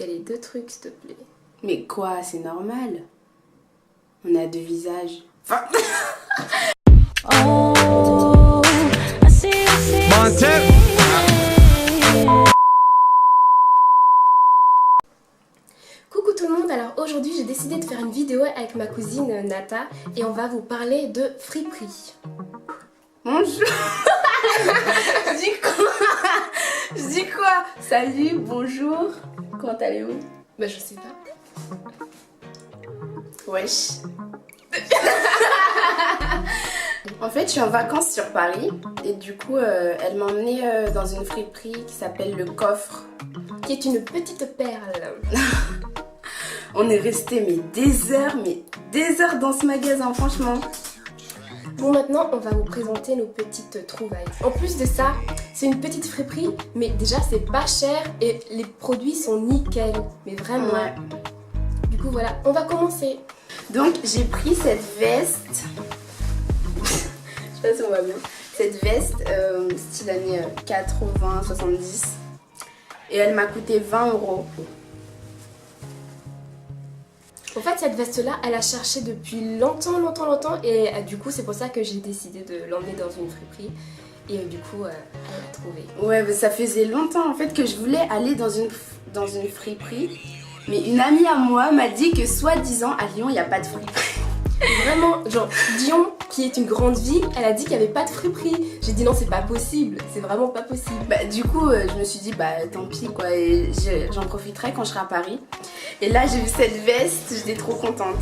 y a les deux trucs, s'il te plaît. Mais quoi, c'est normal. On a deux visages. Enfin... Oh, I see. Coucou tout le monde, alors aujourd'hui j'ai décidé de faire une vidéo avec ma cousine Nata et on va vous parler de friperie. Bonjour. Je dis quoi? Salut, bonjour. Comment allez-vous? Bah je sais pas. Wesh. En fait, je suis en vacances sur Paris et du coup, elle m'a emmenée dans une friperie qui s'appelle Le Coffre. Qui est une petite perle. On est resté mais des heures dans ce magasin, franchement. Bon, maintenant on va vous présenter nos petites trouvailles. En plus de ça, c'est une petite friperie, mais déjà c'est pas cher et les produits sont nickel. Mais vraiment. Ouais. Du coup voilà, on va commencer. Donc j'ai pris cette veste. Je sais pas si on va bien. Cette veste style années 80, 70. Et elle m'a coûté 20 €. En fait, cette veste-là, elle a cherché depuis longtemps et du coup, c'est pour ça que j'ai décidé de l'emmener dans une friperie et du coup, elle l'a trouvée. Ouais, mais ça faisait longtemps en fait que je voulais aller dans une friperie, mais une amie à moi m'a dit que soi-disant à Lyon, il n'y a pas de friperie. Vraiment, genre, Lyon, qui est une grande ville, elle a dit qu'il n'y avait pas de friperie. J'ai dit non, c'est pas possible, c'est vraiment pas possible. Bah, du coup, je me suis dit, bah tant pis quoi, et j'en profiterai quand je serai à Paris. Et là, j'ai vu cette veste, j'étais trop contente.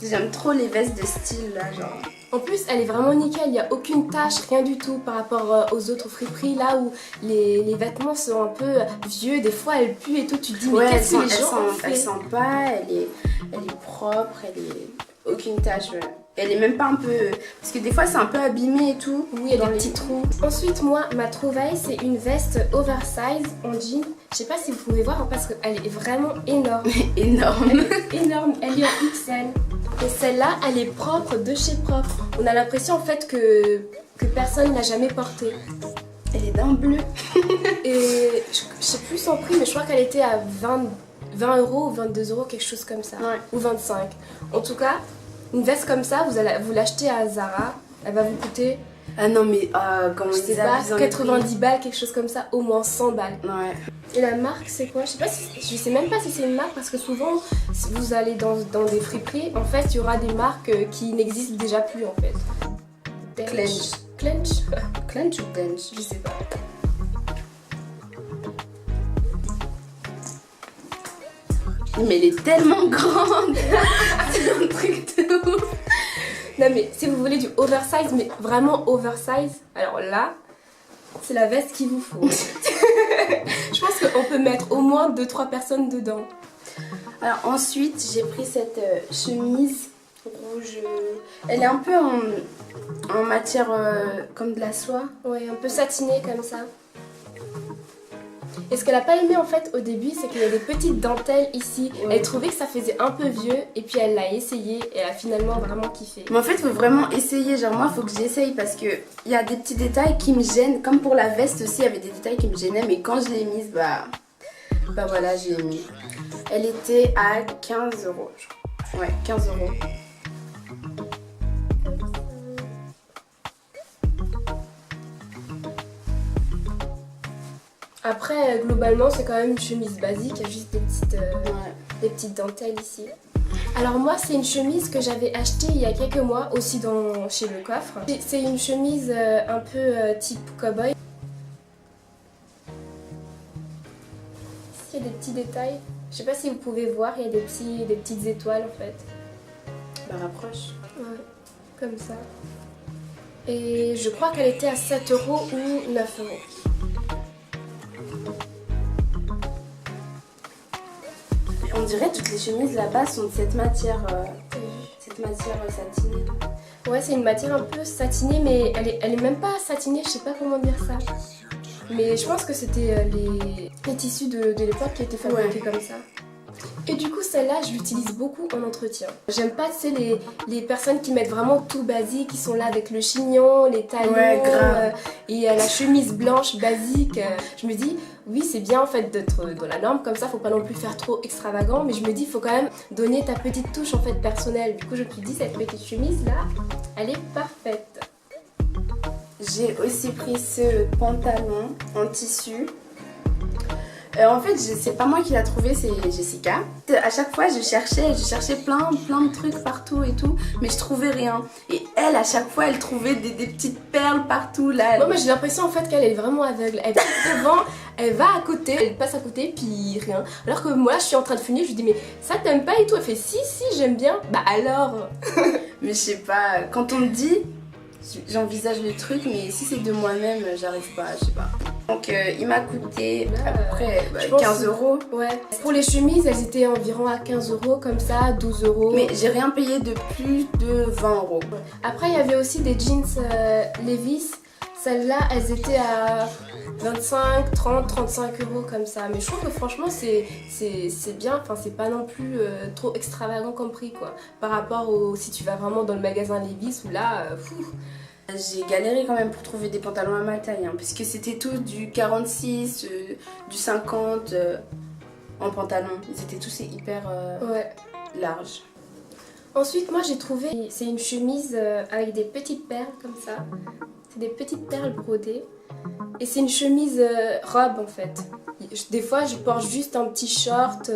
J'aime trop les vestes de style là, genre. En plus, elle est vraiment nickel, il n'y a aucune tache, rien du tout par rapport aux autres friperies, là où les vêtements sont un peu vieux, des fois elles puent et tout, tu te dis mais Ouais, qu'est-ce que les gens ont fait? elle sent pas, elle est propre, elle est aucune tache. Ouais. Elle est même pas un peu... Parce que des fois c'est un peu abîmé et tout. Oui, il y a des petits trous. Ensuite, moi, ma trouvaille, c'est une veste oversize en jean. Je sais pas si vous pouvez voir parce qu'elle est vraiment énorme. Énorme. Elle est énorme, elle est en XL. Et celle-là, elle est propre de chez propre. On a l'impression en fait que personne l'a jamais portée. Elle est d'un bleu. Et je sais plus son prix, mais je crois qu'elle était à 20 € ou 22 €, quelque chose comme ça. Ouais. Ou 25. En tout cas, une veste comme ça, vous l'achetez à Zara, elle va vous coûter... Ah non mais comment je ils sais pas, abusent dans les 90 prix. balles, quelque chose comme ça, au moins 100 balles. Ouais. Et la marque c'est quoi? Je sais même pas si c'est une marque parce que souvent si vous allez dans des friperies, en fait il y aura des marques qui n'existent déjà plus en fait. Clench. Clench. Clench ou Clench? Je sais pas. Mais elle est tellement grande. C'est un truc de ouf. Non mais si vous voulez du oversize, mais vraiment oversize, alors là, c'est la veste qu'il vous faut. Je pense qu'on peut mettre au moins 2-3 personnes dedans. Alors ensuite, j'ai pris cette chemise rouge. Elle est un peu en matière comme de la soie. Ouais, un peu satiné comme ça. Et ce qu'elle a pas aimé en fait au début, c'est qu'il y a des petites dentelles ici. Ouais. Elle trouvait que ça faisait un peu vieux et puis elle l'a essayé et elle a finalement vraiment kiffé. Mais en fait, il faut vraiment essayer. Genre moi, il faut que j'essaye parce que il y a des petits détails qui me gênent. Comme pour la veste aussi, il y avait des détails qui me gênaient. Mais quand je l'ai mise, bah voilà, j'ai mis. Elle était à 15 €. Je crois. Ouais, 15 €. Après, globalement, c'est quand même une chemise basique. Il y a juste des petites dentelles ici. Alors moi, c'est une chemise que j'avais achetée il y a quelques mois aussi chez Le Coffre. C'est une chemise un peu type cow-boy. Ici, il y a des petits détails. Je sais pas si vous pouvez voir, il y a des petites étoiles en fait. Bah rapproche. Ouais, comme ça. Et je crois qu'elle était à 7 € ou 9 €. On dirait toutes les chemises là-bas sont de cette matière satinée. Ouais, c'est une matière un peu satinée, mais elle est même pas satinée, je sais pas comment dire ça. Mais je pense que c'était les tissus de l'époque qui étaient fabriqués comme ça. Et du coup, celle-là, je l'utilise beaucoup en entretien. J'aime pas, tu sais, les personnes qui mettent vraiment tout basique, qui sont là avec le chignon, les talons, ouais, grave. et la chemise blanche basique. Je me dis, oui, c'est bien en fait d'être dans la norme comme ça, faut pas non plus faire trop extravagant, mais je me dis, il faut quand même donner ta petite touche en fait personnelle. Du coup, je me suis dit, cette petite chemise là, elle est parfaite. J'ai aussi pris ce pantalon en tissu. En fait, c'est pas moi qui l'a trouvé, c'est Jessica. À chaque fois, je cherchais plein de trucs partout et tout, mais je trouvais rien. Et elle, à chaque fois, elle trouvait des petites perles partout là. Moi, j'ai l'impression en fait qu'elle est vraiment aveugle. Elle passe devant, elle va à côté, elle passe à côté, puis rien. Alors que moi, je suis en train de finir, je lui dis mais ça t'aimes pas et tout. Elle fait si j'aime bien. Bah alors. Mais je sais pas, quand on me dit, j'envisage le truc, mais si c'est de moi-même, j'arrive pas, je sais pas. Donc il m'a coûté à peu près 15 euros. Ouais. Pour les chemises, elles étaient environ à 15 euros, comme ça, 12 euros. Mais j'ai rien payé de plus de 20 euros. Après, il y avait aussi des jeans Levi's. Celles-là, elles étaient à 25, 30, 35 euros comme ça. Mais je trouve que franchement, c'est bien. Enfin, c'est pas non plus trop extravagant comme prix, quoi. Par rapport au si tu vas vraiment dans le magasin Levi's, où là, j'ai galéré quand même pour trouver des pantalons à ma taille, hein, puisque c'était tout du 46, du 50 en pantalon. Ils étaient tous hyper larges. Ensuite, moi j'ai trouvé, c'est une chemise avec des petites perles comme ça. C'est des petites perles brodées. Et c'est une chemise robe en fait. Des fois, je porte juste un petit short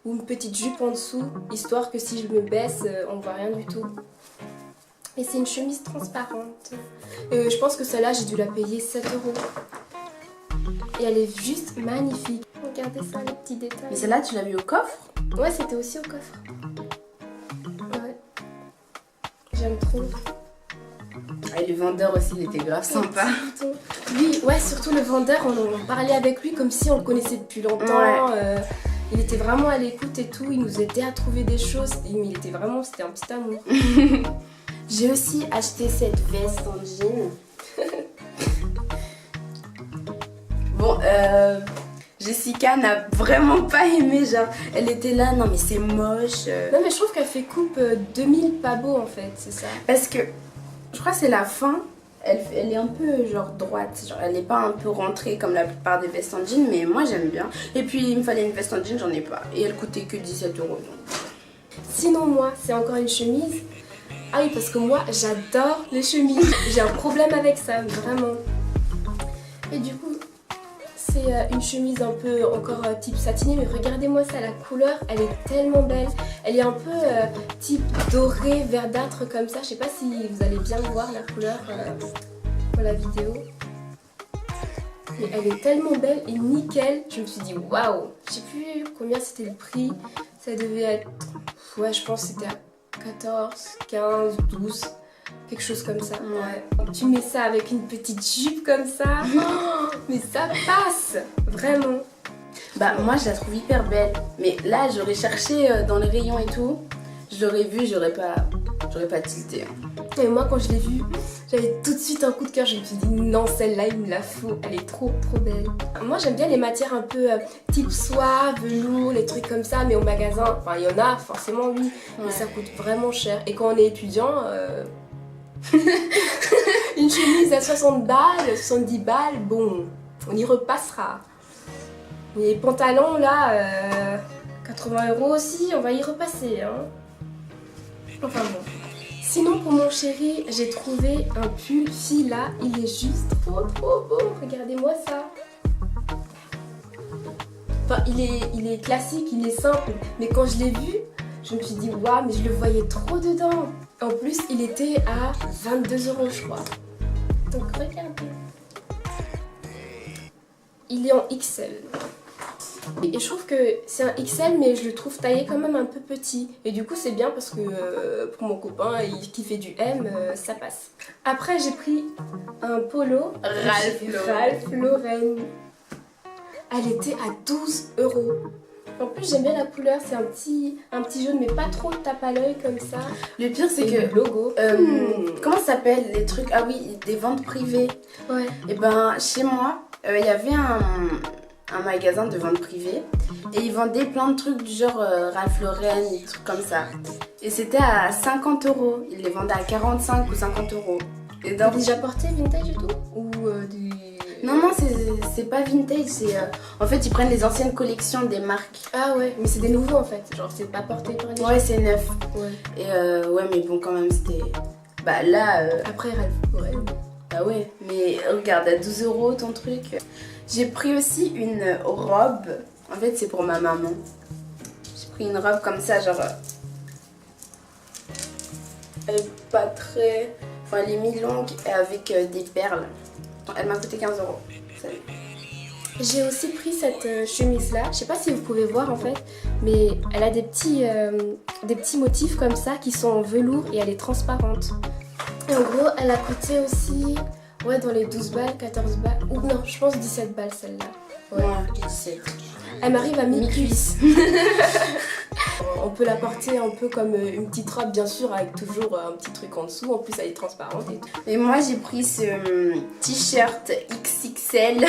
ou une petite jupe en dessous, histoire que si je me baisse, on voit rien du tout. Et c'est une chemise transparente. Je pense que celle-là, j'ai dû la payer 7 euros. Et elle est juste magnifique. Regardez ça, les petits détails. Mais celle-là, tu l'as mis au coffre? Ouais, c'était aussi au coffre. Ouais. J'aime trop. Et le vendeur aussi, il était grave sympa. Lui, ouais, surtout le vendeur, on parlait avec lui comme si on le connaissait depuis longtemps. Ouais. Il était vraiment à l'écoute et tout. Il nous aidait à trouver des choses. Il était vraiment, c'était un petit amour. J'ai aussi acheté cette veste en jean. Bon, Jessica n'a vraiment pas aimé, genre, elle était là, non mais c'est moche. Non mais je trouve qu'elle fait coupe 2000 pas beau en fait, c'est ça. Parce que, je crois que c'est la fin, elle est un peu genre droite, genre elle n'est pas un peu rentrée comme la plupart des vestes en jean, mais moi j'aime bien. Et puis il me fallait une veste en jean, j'en ai pas. Et elle coûtait que 17 euros. Donc. Sinon moi, c'est encore une chemise. Ah oui, parce que moi, j'adore les chemises. J'ai un problème avec ça, vraiment. Et du coup, c'est une chemise un peu encore type satiné. Mais regardez-moi ça, la couleur, elle est tellement belle. Elle est un peu type doré, verdâtre comme ça. Je sais pas si vous allez bien voir la couleur pour la vidéo. Mais elle est tellement belle et nickel. Je me suis dit, waouh. Je sais plus combien c'était le prix. Ça devait être... Ouais, je pense que c'était à 14, 15, 12, quelque chose comme ça. Ouais. Tu mets ça avec une petite jupe comme ça, oh, mais ça passe, vraiment. Bah moi je la trouve hyper belle, mais là j'aurais cherché dans les rayons et tout, je l'aurais vue, j'aurais pas tilté. Hein. Et moi quand je l'ai vue, j'avais tout de suite un coup de cœur, je me suis dit non celle-là il me la faut, elle est trop belle. Moi j'aime bien les matières un peu type soie, velours, les trucs comme ça, mais au magasin, enfin il y en a forcément oui, mais ça coûte vraiment cher. Et quand on est étudiant, une chemise à 60 balles, 70 balles, bon, on y repassera. Et les pantalons là, 80 euros aussi, on va y repasser. Hein. Enfin bon. Sinon pour mon chéri, j'ai trouvé un pull Fila, il est juste trop beau, regardez-moi ça. Enfin il est classique, il est simple, mais quand je l'ai vu, je me suis dit waouh mais je le voyais trop dedans. En plus il était à 22 euros je crois. Donc regardez. Il est en XL. Et je trouve que c'est un XL mais je le trouve taillé quand même un peu petit. Et du coup c'est bien parce que pour mon copain qui fait du M, ça passe. Après j'ai pris un polo Ralph Lauren. Elle était à 12 euros. En plus j'aime bien la couleur, c'est un petit jaune mais pas trop tape à l'œil comme ça. Le pire c'est que le logo. Comment ça s'appelle les trucs? Ah oui, des ventes privées. Ouais. Et ben chez moi, il y avait un magasin de vente privée et ils vendaient plein de trucs du genre Ralph Lauren, des trucs comme ça. Et c'était à 50 euros. Ils les vendaient à 45 ou 50 euros. Et donc... Déjà porté vintage et tout? Ou du... Non, non, c'est pas vintage, c'est... En fait, ils prennent les anciennes collections des marques. Ah ouais, mais c'est des nouveaux en fait, genre c'est pas porté par les gens. Ouais, c'est neuf. Ouais. Et ouais, mais bon, quand même, c'était... Bah là... Après, Ralph Lauren. Bah ouais, mais regarde, à 12 € ton truc. J'ai pris aussi une robe. En fait, c'est pour ma maman. J'ai pris une robe comme ça, genre... Elle est pas très... Enfin, elle est mi-longue et avec des perles. Elle m'a coûté 15 €. Salut. J'ai aussi pris cette chemise là, je sais pas si vous pouvez voir en fait, mais elle a des petits motifs comme ça qui sont en velours et elle est transparente. Et en gros, elle a coûté aussi, ouais, dans les 12 balles, 14 balles, ou non, je pense 17 balles celle-là. Ouais, 17. Elle m'arrive à mi-cuisse. On peut la porter un peu comme une petite robe, bien sûr, avec toujours un petit truc en dessous. En plus, elle est transparente et tout. Et moi, j'ai pris ce t-shirt XXL.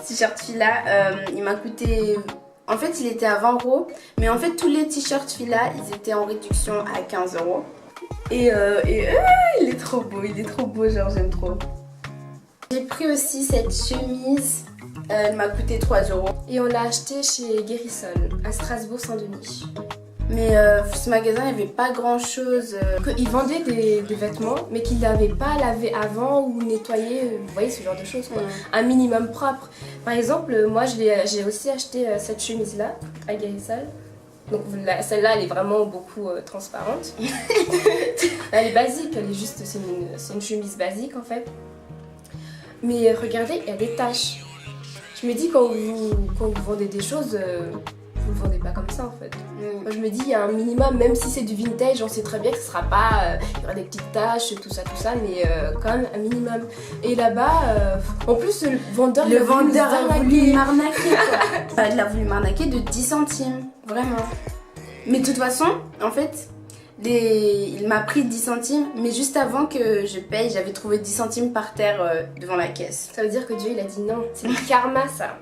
Ce t-shirt fila, il m'a coûté... En fait, il était à 20 €. Mais en fait, tous les t-shirts fila, ils étaient en réduction à 15 €. Et il est trop beau, genre j'aime trop. J'ai pris aussi cette chemise. Elle m'a coûté 3 €. Et on l'a acheté chez Guérison, à Strasbourg-Saint-Denis. Mais ce magasin, il n'y avait pas grand chose. Ils vendaient des vêtements, mais qu'ils n'avaient pas lavé avant ou nettoyé, vous voyez, ce genre de choses, quoi. Un minimum propre. Par exemple, moi, j'ai aussi acheté cette chemise-là, à Guérison. Donc celle-là, elle est vraiment beaucoup transparente. Elle est basique, elle est juste, c'est une chemise basique, en fait. Mais regardez, il y a des taches. Je me dis, quand vous vendez des choses, vous le vendez pas comme ça en fait. Moi je me dis, il y a un minimum, même si c'est du vintage, on sait très bien que ce sera pas, il y aura des petites taches, tout ça, mais quand même un minimum. Et là-bas, en plus le vendeur a voulu m'arnaquer quoi. Il a voulu m'arnaquer de 10 centimes, vraiment. Mais de toute façon, en fait, il m'a pris 10 centimes, mais juste avant que je paye, j'avais trouvé 10 centimes par terre devant la caisse. Ça veut dire que Dieu il a dit non, c'est le karma ça.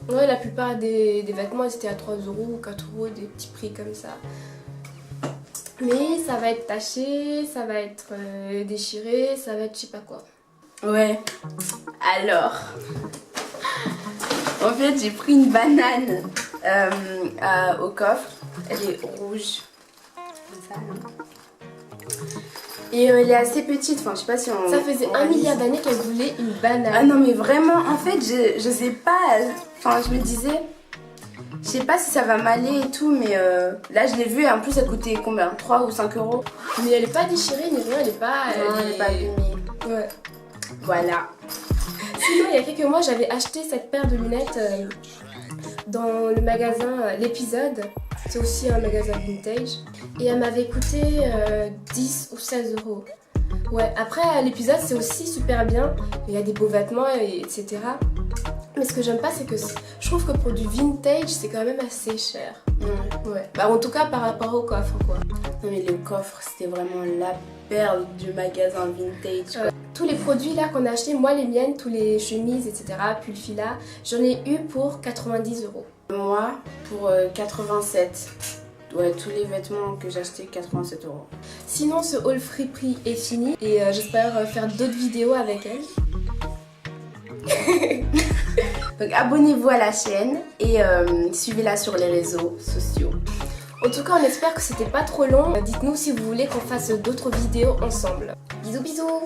Ouais, la plupart des vêtements c'était à 3 € ou 4 €, des petits prix comme ça. Mais ça va être taché, ça va être déchiré, ça va être je sais pas quoi. Ouais. Alors, en fait j'ai pris une banane au coffre. Elle est rouge. Ça, et elle est assez petite, enfin je sais pas si on... Ça faisait 1 milliard d'années qu'elle voulait une banane. Ah non mais vraiment, en fait je sais pas, enfin je me disais, je sais pas si ça va m'aller et tout, mais là je l'ai vue et en plus elle coûtait combien, 3 ou 5 €. Mais elle est pas déchirée ni rien, elle est pas... Elle est pas abîmée. Ouais. Voilà. Sinon il y a quelques mois j'avais acheté cette paire de lunettes dans le magasin L'épisode. C'est aussi un magasin vintage. Et elle m'avait coûté 10 ou 16 €. Ouais, après l'épisode c'est aussi super bien. Il y a des beaux vêtements, etc. Mais ce que j'aime pas c'est que je trouve que pour du vintage c'est quand même assez cher. Ouais. Bah en tout cas par rapport au coffre quoi. Non mais le coffre c'était vraiment la perle du magasin vintage quoi. Tous les produits là qu'on a achetés, moi les miennes, tous les chemises, etc. Puis le fila, j'en ai eu pour 90 €. Moi pour 87. Ouais, tous les vêtements que j'ai achetés, 87 €. Sinon, ce haul Friperie est fini et j'espère faire d'autres vidéos avec elle. Donc abonnez-vous à la chaîne et suivez-la sur les réseaux sociaux. En tout cas, on espère que c'était pas trop long. Dites-nous si vous voulez qu'on fasse d'autres vidéos ensemble. Bisous bisous.